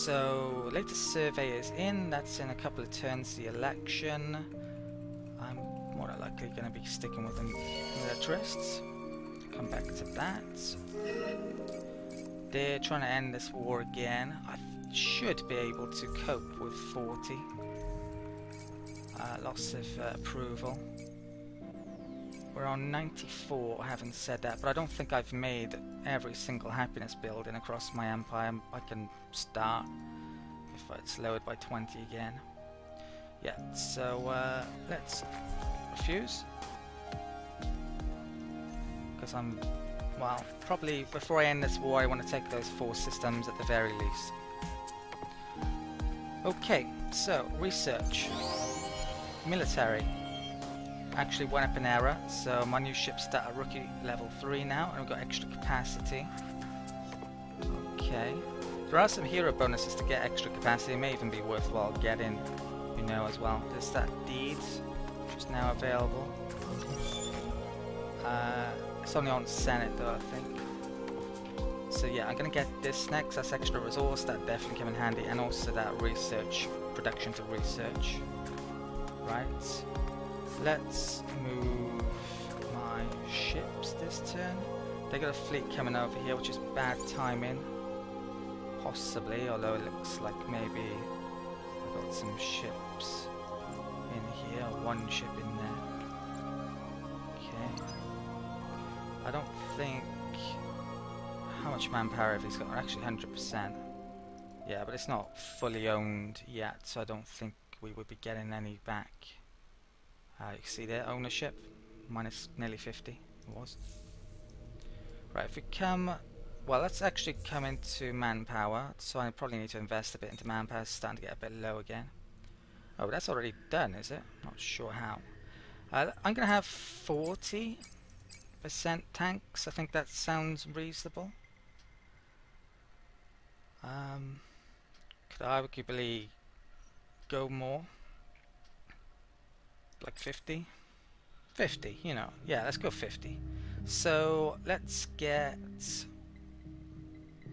so latest survey is in. That's in a couple of turns. The election. I'm more than likely going to be sticking with the militarists. Come back to that. They're trying to end this war again. I should be able to cope with 40. Lots of approval. We're on 94, I haven't said that, but I don't think I've made every single happiness building across my empire. I can start if it's lowered by 20 again. Yeah, so let's refuse. Because I'm, well, probably before I end this war I want to take those 4 systems at the very least. Okay, so research. Military. Actually went up in error, so my new ships start at rookie level 3 now, and we've got extra capacity. Okay. There are some hero bonuses to get extra capacity. It may even be worthwhile getting, you know, as well. There's that Deeds, which is now available. It's only on Senate though, I think. So yeah, I'm gonna get this next. That's extra resource. That definitely come in handy, and also that research, production to research. Right. Let's move my ships this turn. They got a fleet coming over here, which is bad timing. Possibly, although it looks like maybe we've got some ships in here, 1 ship in there. Okay. I don't think... How much manpower have he's got? Actually 100%. Yeah, but it's not fully owned yet, so I don't think we would be getting any back. You can see there, ownership, minus nearly 50, it was. Right, if we come, well, let's actually come into manpower, so I probably need to invest a bit into manpower. It's starting to get a bit low again. Oh, that's already done, is it? Not sure how. I'm going to have 40% tanks. I think that sounds reasonable. Could I arguably go more? Like 50? 50, you know. Yeah, let's go 50. So, let's get...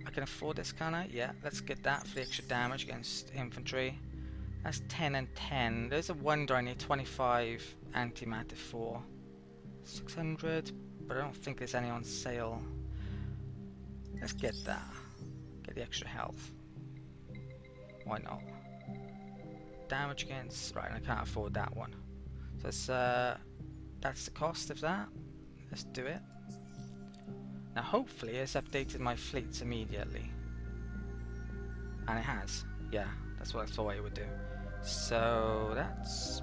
I can afford this, can I? Yeah, let's get that for the extra damage against infantry. That's 10 and 10. There's a wonder I need 25 antimatter for. 600, but I don't think there's any on sale. Let's get that. Get the extra health. Why not? Damage against... Right, I can't afford that one. So that's the cost of that. Let's do it. Now hopefully it's updated my fleets immediately. And it has. Yeah, that's what I thought it would do. So that's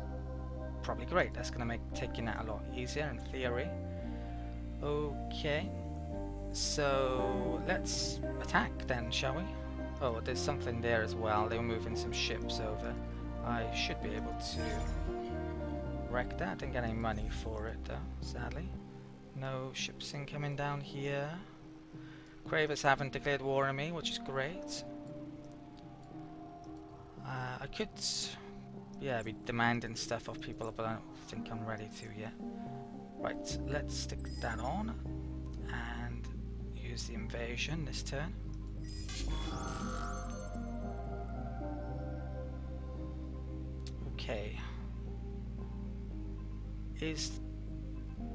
probably great. That's going to make taking that a lot easier in theory. Okay. So let's attack then, shall we? Oh, there's something there as well. They were moving some ships over. I should be able to wreck that. Didn't get any money for it though, sadly. No ships incoming down here. Cravers haven't declared war on me, which is great. I could, yeah, be demanding stuff off people, but I don't think I'm ready to yet. Right, let's stick that on and use the invasion this turn. Okay.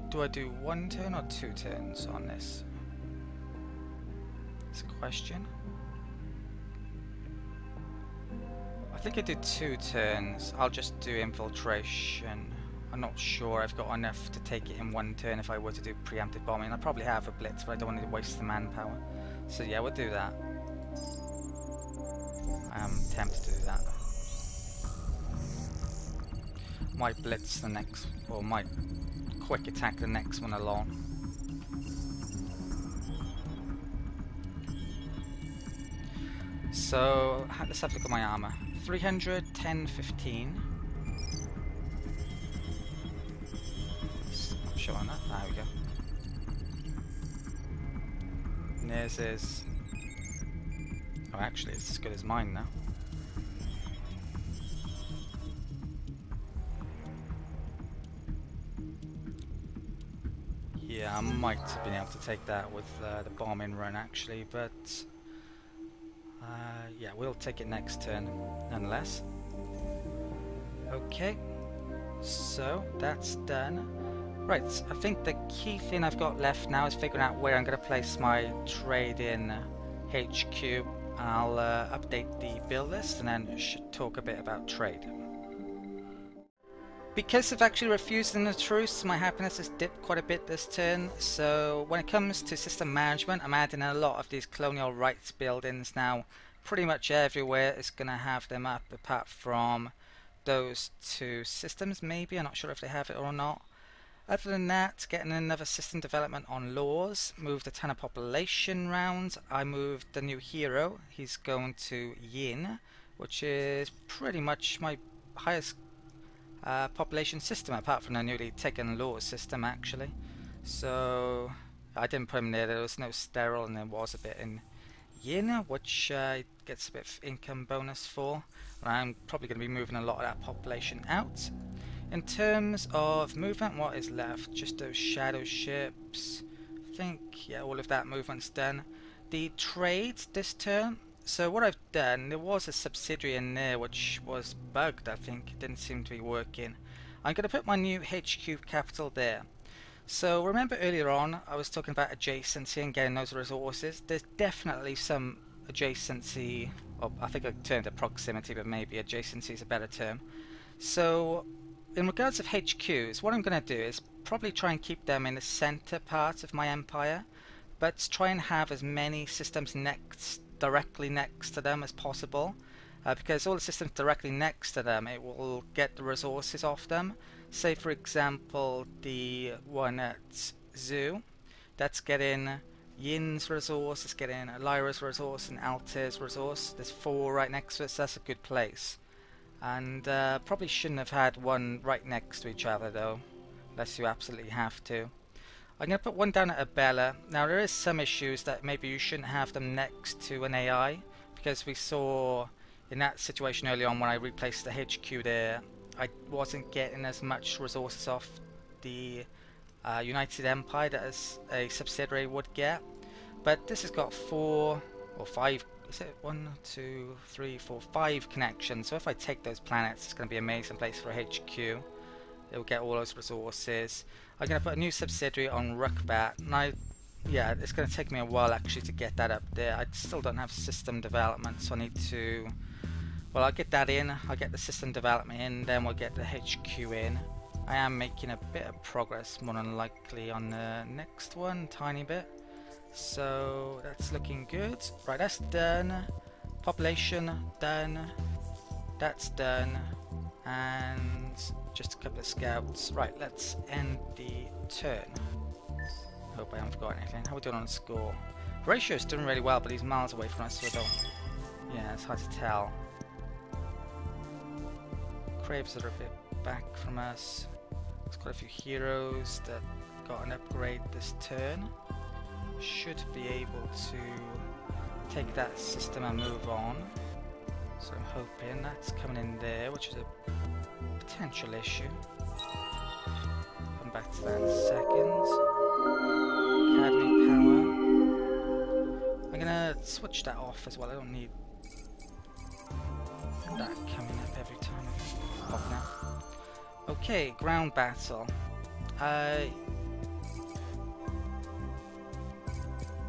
Do I do 1 turn or 2 turns on this? It's a question. I think I did 2 turns. I'll just do infiltration. I'm not sure I've got enough to take it in 1 turn if I were to do preemptive bombing. I probably have a blitz, but I don't want to waste the manpower. So yeah, we'll do that. I am tempted to do that. Might blitz the next, or might quick attack the next one along. So let's have a look at my armor. 300, 10, 15. Stop showing that. There we go. And there's his. Oh, actually, it's as good as mine now. Yeah, I might have been able to take that with the bombing run actually, but Yeah, we'll take it next turn, nonetheless. Okay, so that's done. Right, I think the key thing I've got left now is figuring out where I'm going to place my trade in HQ. I'll update the build list and then should talk a bit about trade. Because of actually refusing the truce, my happiness has dipped quite a bit this turn, so when it comes to system management, I'm adding a lot of these colonial rights buildings now. Pretty much everywhere is going to have them up, apart from those two systems maybe. I'm not sure if they have it or not. Other than that, getting another system development on laws, moved a ton of population round. I moved the new hero, he's going to Yin, which is pretty much my highest population system, apart from the newly taken laws system actually. So I didn't put him there was no sterile, and there was a bit in Yin, which gets a bit of income bonus for. And I'm probably going to be moving a lot of that population out. In terms of movement, what is left? Just those shadow ships. I think, yeah, all of that movement's done. The trades this turn. So what I've done, there was a subsidiary in there which was bugged, I think. It didn't seem to be working. I'm going to put my new HQ capital there. So remember earlier on, I was talking about adjacency and getting those resources. There's definitely some adjacency, or I think I termed it proximity, but maybe adjacency is a better term. So in regards of HQs, what I'm going to do is probably try and keep them in the center part of my empire, but try and have as many systems directly next to them as possible, because all the systems directly next to them, it will get the resources off them. Say for example the one at Zoo, that's getting Yin's resource, it's getting Lyra's resource and Altair's resource. There's 4 right next to it, so that's a good place. And probably shouldn't have had one right next to each other though, unless you absolutely have to. I'm going to put one down at Abella. Now there is some issues that maybe you shouldn't have them next to an AI, because we saw in that situation early on when I replaced the HQ there, I wasn't getting as much resources off the United Empire that as a subsidiary would get. But this has got 4 or 5, is it 1, 2, 3, 4, 5 connections. So if I take those planets, it's going to be an amazing place for a HQ. It will get all those resources. I'm going to put a new subsidiary on Rukbat, and yeah, it's going to take me a while actually to get that up there. I still don't have system development, so I need to, well, I'll get that in, I'll get the system development in, then we'll get the HQ in. I am making a bit of progress, more than likely, on the next one, tiny bit. So that's looking good. Right, that's done. Population done. That's done. And just a couple of scouts. Right, let's end the turn. Hope I haven't forgotten anything. How are we doing on the score? Ratio's doing really well, but he's miles away from us, so I don't... Yeah, it's hard to tell. Craves are a bit back from us. There's quite a few heroes that got an upgrade this turn. Should be able to take that system and move on. So I'm hoping that's coming in there, which is a potential issue. Come back to that in a second. Academy power. I'm gonna switch that off as well. I don't need that coming up every time. Off now. Okay, ground battle.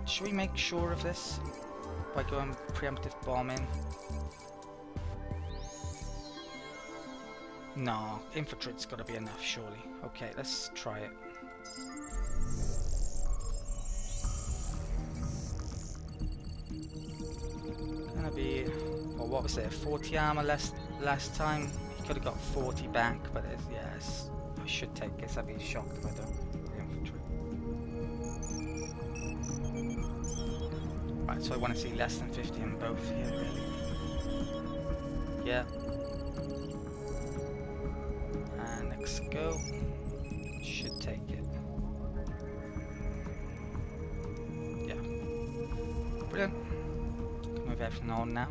Should we make sure of this by going preemptive bombing? No, infantry's got to be enough, surely. Okay, let's try it. Gonna be, well, what was it? 40 armor last time. He could have got 40 back, but yes, I should take this. I'd be shocked if I don't. The infantry. Right, so I want to see less than 50 in both here, really. Yeah. And let's go. Should take it. Yeah. Brilliant. Can move everything on now.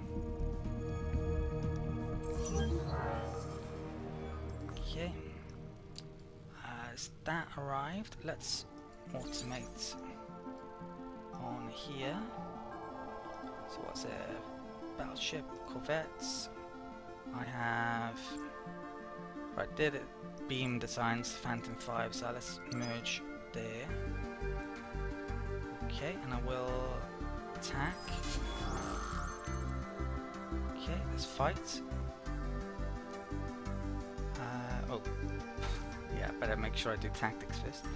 Okay. Has that arrived? Let's automate on here. So what's it? battleship, corvettes. I have... Right, did it beam designs, Phantom 5, so let's merge there. Okay, and I will attack. Okay, let's fight. Oh, yeah, better make sure I do tactics first.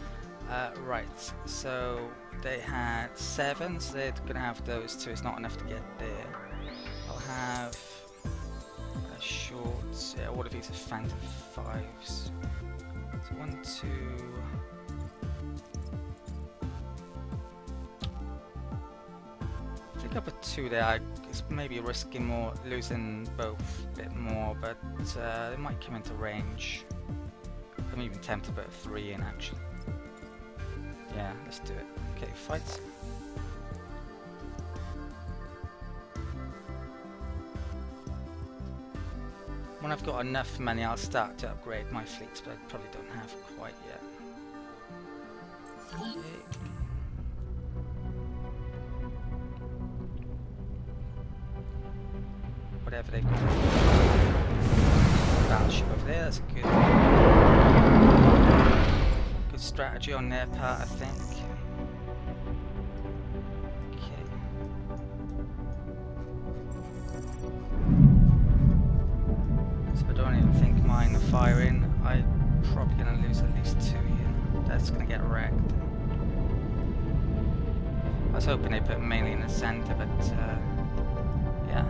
Right, so they had 7, so they're gonna have those 2. It's not enough to get there. I'll have a short. Yeah, all of these are Phantom 5s. So 1, 2. I think I put 2 there. It's maybe risking more, losing both a bit more, but they might come into range. I'm even tempted to put 3 in actually. Yeah, let's do it. Okay, fight. When I've got enough money, I'll start to upgrade my fleets, but I probably don't have quite yet. Okay. Whatever they've got. Battleship over there, that's a good strategy on their part, I think. Okay. So I don't even think mine are firing. I'm probably going to lose at least 2 here. That's going to get wrecked. I was hoping they put mainly in the center, but yeah,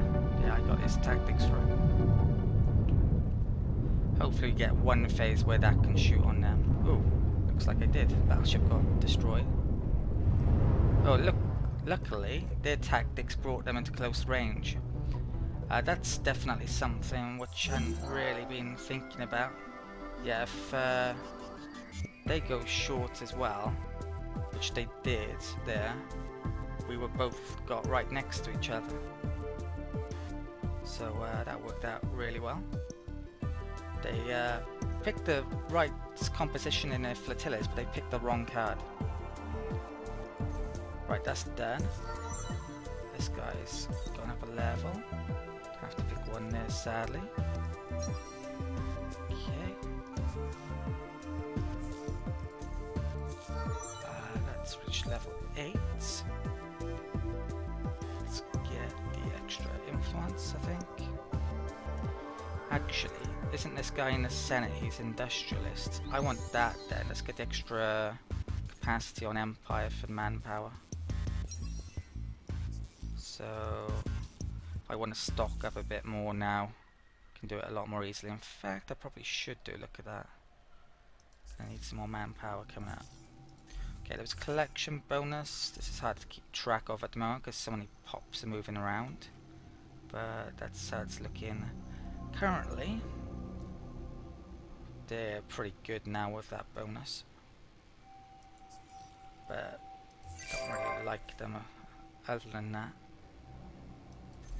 I got his tactics right. Hopefully we get one phase where that can shoot on them. Ooh, looks like I did. Battleship got destroyed. Oh, look! Luckily, their tactics brought them into close range. That's definitely something which I've really been thinking about. Yeah, if they go short as well, which they did there, we were both got right next to each other. So that worked out really well. They picked the right composition in their flotillas, but they picked the wrong card. Right, that's done. This guy's gone up a level. Have to pick one there, sadly. Okay. Let's reach level 8. Let's get the extra influence, I think. Actually, isn't this guy in the Senate? He's industrialist. I want that then. Let's get the extra capacity on Empire for manpower. So, if I want to stock up a bit more now, I can do it a lot more easily. In fact, I probably should do. Look at that. I need some more manpower coming out. Okay, there was a collection bonus. This is hard to keep track of at the moment because so many pops are moving around. But that's how it's looking currently. They're pretty good now with that bonus. But don't really like them other than that.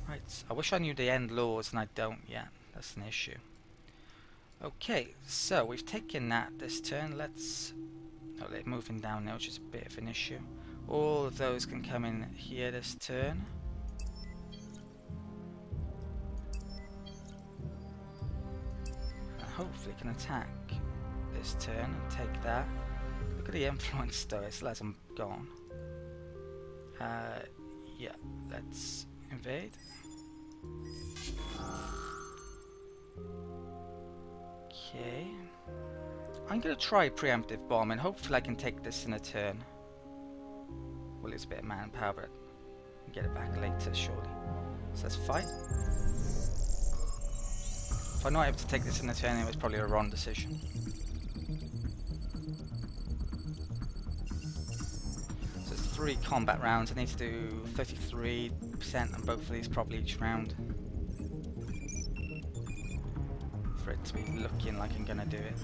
Right, I wish I knew the end laws and I don't yet. That's an issue. Okay, so we've taken that this turn. Let's... Oh, they're moving down now, which is a bit of an issue. All of those can come in here this turn. And hopefully can attack this turn and take that. Look at the influence though, it still hasn't gone. Yeah, let's invade. Okay. I'm going to try preemptive bomb and hopefully I can take this in a turn. Well, it's a bit of manpower, but I'll get it back later, surely. So let's fight. If I'm not able to take this in a turn, it was probably a wrong decision. So it's 3 combat rounds. I need to do 33% on both of these probably each round. For it to be looking like I'm going to do it.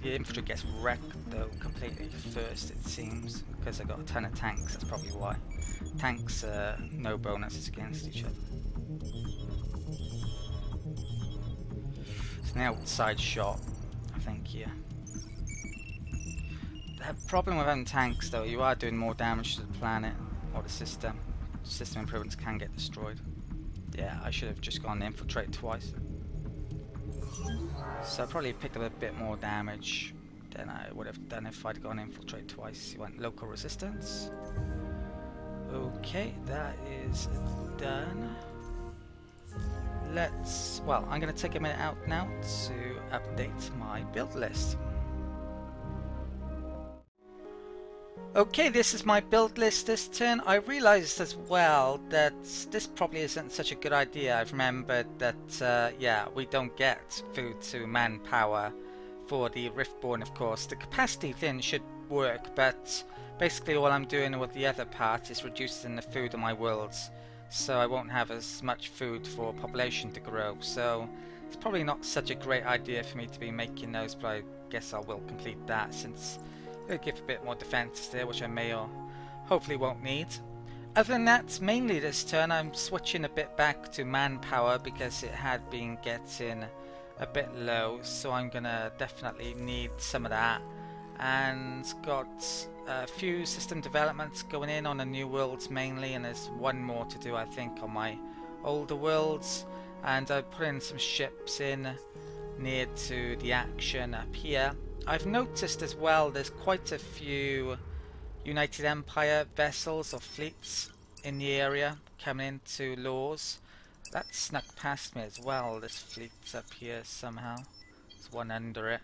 The infantry gets wrecked though completely first, it seems, because I've got a ton of tanks. That's probably why. Tanks no bonuses against each other. It's an outside shot, I think, here. The problem with having tanks though, you are doing more damage to the planet or the system. system improvements can get destroyed. Yeah, I should have just gone infiltrate twice. So I probably picked up a bit more damage than I would have done if I'd gone infiltrate twice. You want local resistance. Okay, that is done. Well, I'm going to take a minute out now to update my build list. Okay, this is my build list this turn. I realised as well that this probably isn't such a good idea. I've remembered that, yeah, we don't get food to manpower for the Riftborn, of course. The capacity thing should work, but basically all I'm doing with the other part is reducing the food in my worlds, so I won't have as much food for population to grow. So it's probably not such a great idea for me to be making those, but I guess I will complete that since it'll give a bit more defense there, which I may or hopefully won't need. Other than that, mainly this turn I'm switching a bit back to manpower because it had been getting a bit low, so I'm gonna definitely need some of that. And got a few system developments going in on the new worlds mainly, and there's one more to do I think on my older worlds. And I put in some ships in near to the action up here. I've noticed as well there's quite a few United Empire vessels or fleets in the area coming into Laws. That snuck past me as well. This fleet's up here somehow. There's one under it.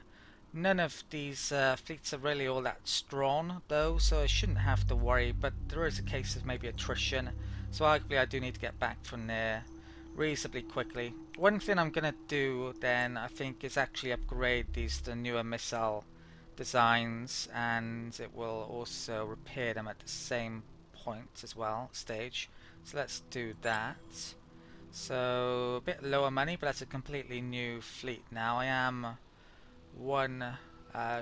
None of these fleets are really all that strong though, so I shouldn't have to worry, but there is a case of maybe attrition, so arguably I do need to get back from there reasonably quickly. One thing I'm going to do then I think is actually upgrade these to newer missile designs, and it will also repair them at the same point as well, stage. So let's do that. So a bit lower money, but that's a completely new fleet now. I am one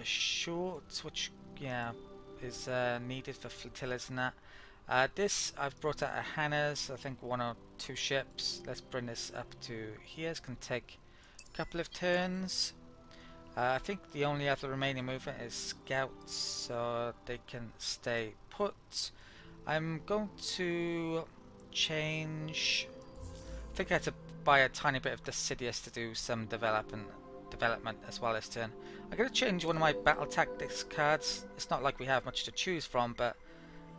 short, which yeah is needed for flotillas and that. This I've brought out a Hannah's, I think 1 or 2 ships. Let's bring this up to here. It's going to take a couple of turns. I think the only other remaining movement is scouts, so they can stay put. I'm going to change. I think I had to buy a tiny bit of Deciduous to do some development as well this turn. I'm going to change one of my battle tactics cards. It's not like we have much to choose from, but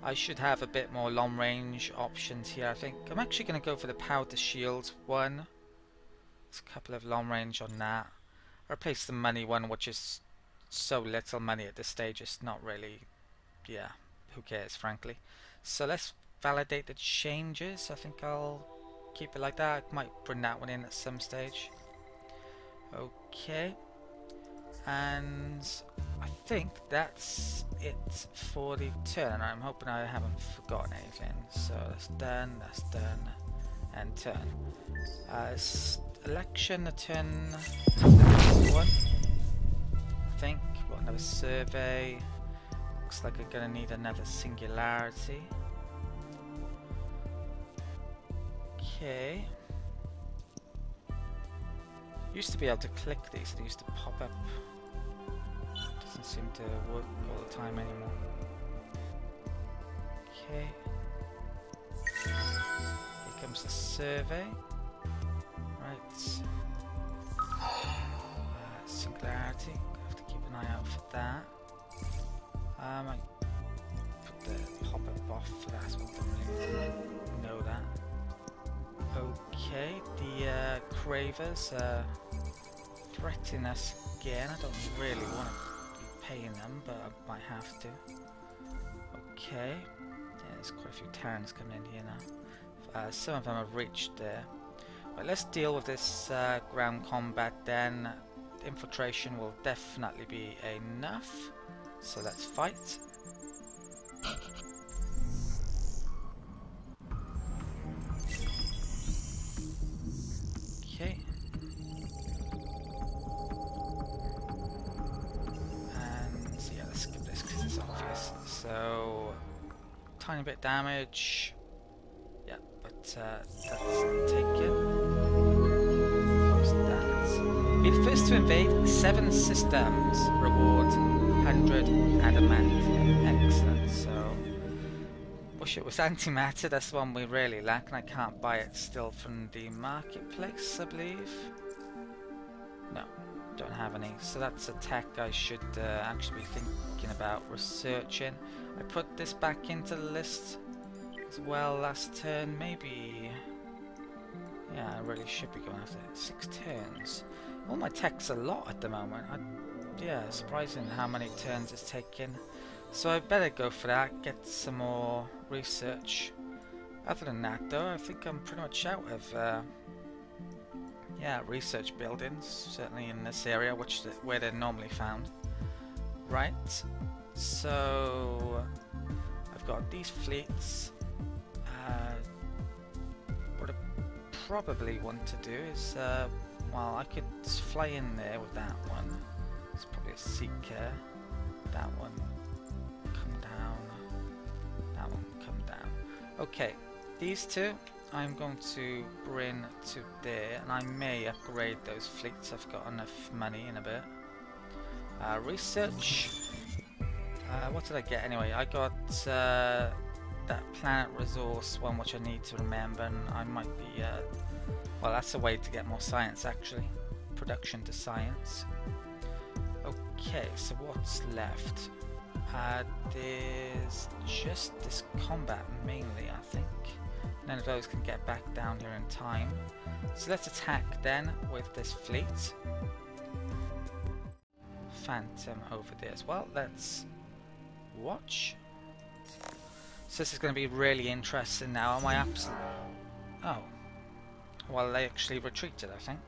I should have a bit more long range options here. I think I'm actually going to go for the powder shield one. There's a couple of long range on that. Replace the money one, which is so little money at this stage. It's not really, yeah, who cares frankly. So let's validate the changes. I think I'll keep it like that. I might bring that one in at some stage. Okay, and I think that's it for the turn. I'm hoping I haven't forgotten anything. So that's done, and turn. Election, the turn one. I think. Got another survey. Looks like I'm gonna need another singularity. Okay. Used to be able to click these, they used to pop up. Doesn't seem to work all the time anymore. Okay. Here comes the survey. Right. Singularity. Have to keep an eye out for that. I might put the pop-up off for that as well. Don't really know that. Okay, the Cravers are threatening us again. I don't really want to be paying them, but I might have to. Okay, yeah, there's quite a few Terrans coming in here now. Some of them have reached there. But let's deal with this ground combat then. Infiltration will definitely be enough, so let's fight. Okay. And yeah, let's skip this because it's obvious. So, tiny bit damage. Yeah, but that's taken. What's that? Be the first to invade 7 systems. Reward 100 adamantium. Excellent. So, wish it was antimatter. That's the one we really lack, and I can't buy it still from the marketplace, I believe. No, don't have any. So that's a tech I should actually be thinking about researching. I put this back into the list as well last turn. Maybe, yeah, I really should be going after it. 6 turns. All my tech's a lot at the moment. Yeah, surprising how many turns it's taken. So I better go for that, get some more research. Other than that though, I think I'm pretty much out of yeah, research buildings, certainly in this area, where they're normally found. Right, so I've got these fleets. What I probably want to do is, well, I could fly in there with that one. It's probably a seeker. That one. Okay, these two I'm going to bring to there, and I may upgrade those fleets. I've got enough money in a bit. Research. What did I get anyway? I got that planet resource one, which I need to remember, and I might be. Well, that's a way to get more science actually. Production to science. Okay, so what's left? There's just this combat mainly, I think. None of those can get back down here in time. So let's attack then with this fleet. Phantom over there as well. Let's watch. So this is going to be really interesting now. Am I absolute? Oh. Well, they actually retreated, I think.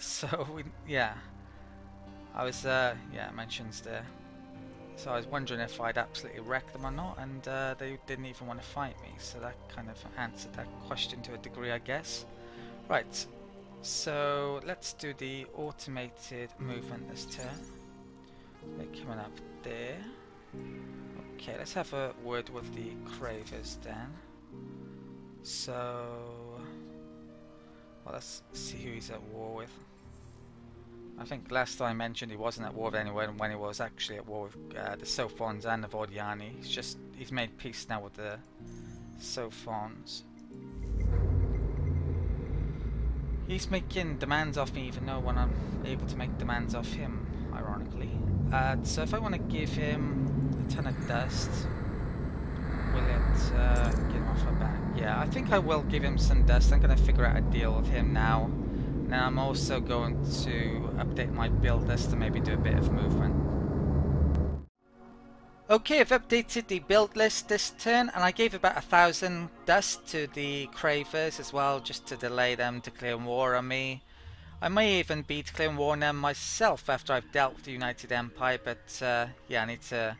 So, yeah. I was, yeah, it mentions there. So I was wondering if I'd absolutely wreck them or not, and they didn't even want to fight me, so that kind of answered that question to a degree, I guess. Right, so let's do the automated movement this turn. They're coming up there. Okay, let's have a word with the Cravers then. So, well, let's see who he's at war with. I think last time I mentioned he wasn't at war with anyone when he was actually at war with the Sophons and the Vordiani. He's made peace now with the Sophons. He's making demands off me even though when I'm able to make demands off him, ironically. So if I want to give him a ton of dust, will it get him off my back? Yeah, I think I will give him some dust. I'm going to figure out a deal with him now. Now I'm also going to update my build list to maybe do a bit of movement. Okay, I've updated the build list this turn, and I gave about 1,000 dust to the Cravers as well, just to delay them declaring war on me. I may even be declaring war on them myself after I've dealt with the United Empire, but yeah, I need to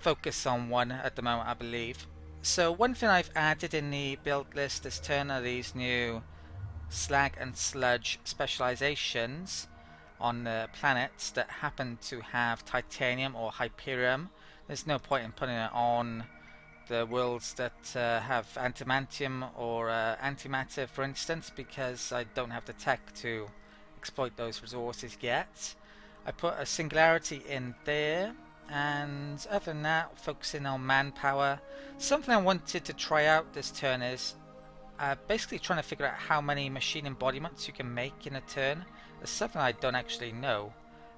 focus on one at the moment, I believe. So one thing I've added in the build list this turn are these new slag and sludge specializations on the planets that happen to have titanium or hyperium. There's no point in putting it on the worlds that have antimantium or antimatter, for instance, because I don't have the tech to exploit those resources yet. I put a singularity in there, and other than that, focusing on manpower. Something I wanted to try out this turn is basically trying to figure out how many machine embodiments you can make in a turn. It's something I don't actually know.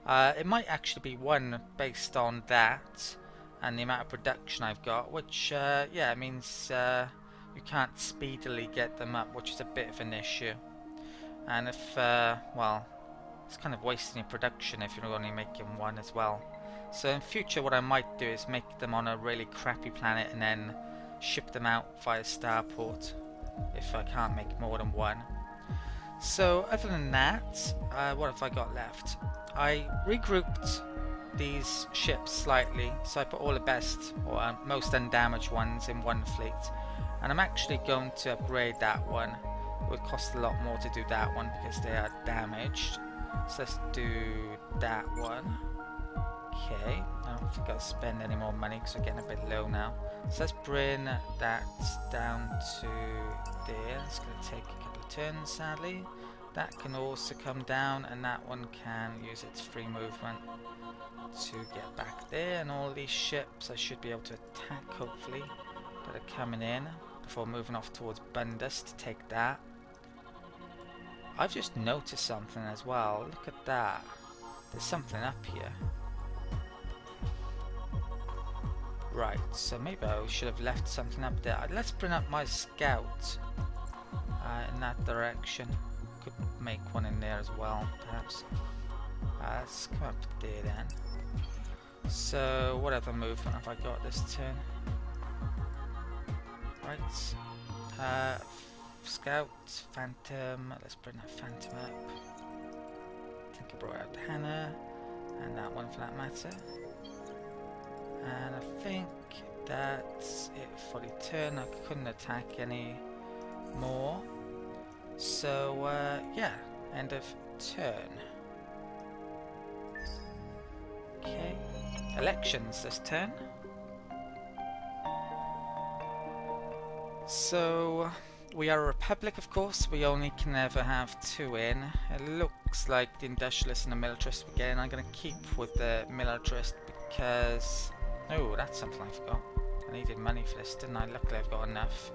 It might actually be one based on that and the amount of production I've got, which yeah, it means you can't speedily get them up, which is a bit of an issue. And if well, it's kind of wasting your production if you're only making one as well. So in future what I might do is make them on a really crappy planet and then ship them out via starport if I can't make more than one. So other than that, what have I got left? I regrouped these ships slightly, so I put all the best or most undamaged ones in one fleet, and I'm actually going to upgrade that one. It would cost a lot more to do that one because they are damaged, so let's do that one. Okay, I don't think I'll spend any more money because we're getting a bit low now. So let's bring that down to there. It's going to take a couple of turns, sadly. That can also come down, and that one can use its free movement to get back there. And all these ships I should be able to attack, hopefully, that are coming in before moving off towards Bundus to take that. I've just noticed something as well. Look at that. There's something up here. Right, so maybe I should have left something up there. Let's bring up my scout in that direction. Could make one in there as well, perhaps. Let's come up there then. So, what other movement have I got this turn? Right. Scout, Phantom. Let's bring that Phantom up. I think I brought out Hannah, and that one for that matter. And I think that's it for the turn. I couldn't attack any more. So, yeah, end of turn. Okay, elections this turn. So, we are a republic, of course. We only can ever have 2 in. It looks like the industrialist and the militarist again. I'm going to keep with the militarist because... Oh, that's something I forgot. I needed money for this, didn't I? Luckily I've got enough.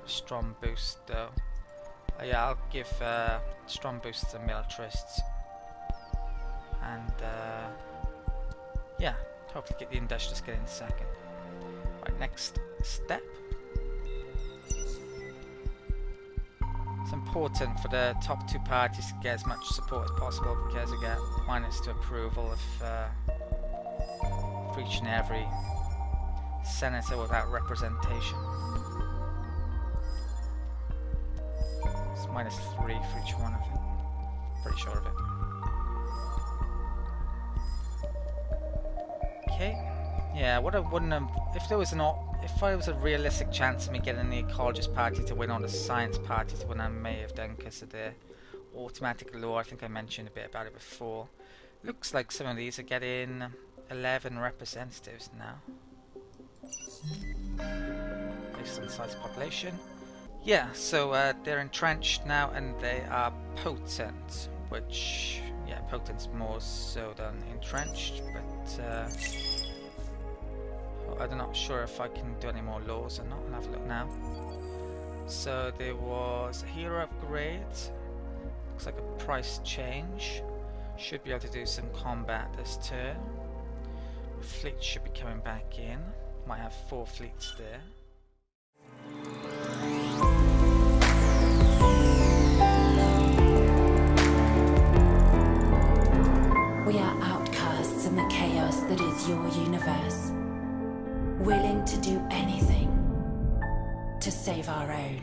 A strong boost though. Yeah, I'll give strong boost to the militarists. And yeah, hopefully get the industrialists get in second. Right, next step. It's important for the top 2 parties to get as much support as possible because they get -2 approval if for each and every senator without representation. It's -3 for each one, I think. Pretty sure of it. Okay. Yeah, what I wouldn't have, if there was a realistic chance of me getting the ecologist party to win or the science party to win, I may have done because of the automatic law. I think I mentioned a bit about it before. Looks like some of these are getting 11 representatives now. Based on the size of population. Yeah, so they're entrenched now and they are potent, which, yeah, potent's more so than entrenched, but I'm not sure if I can do any more laws or not. I'll have a look now. So there was a hero upgrade, looks like a price change, should be able to do some combat this turn. Fleet should be coming back in. Might have 4 fleets there. We are outcasts in the chaos that is your universe, willing to do anything to save our own.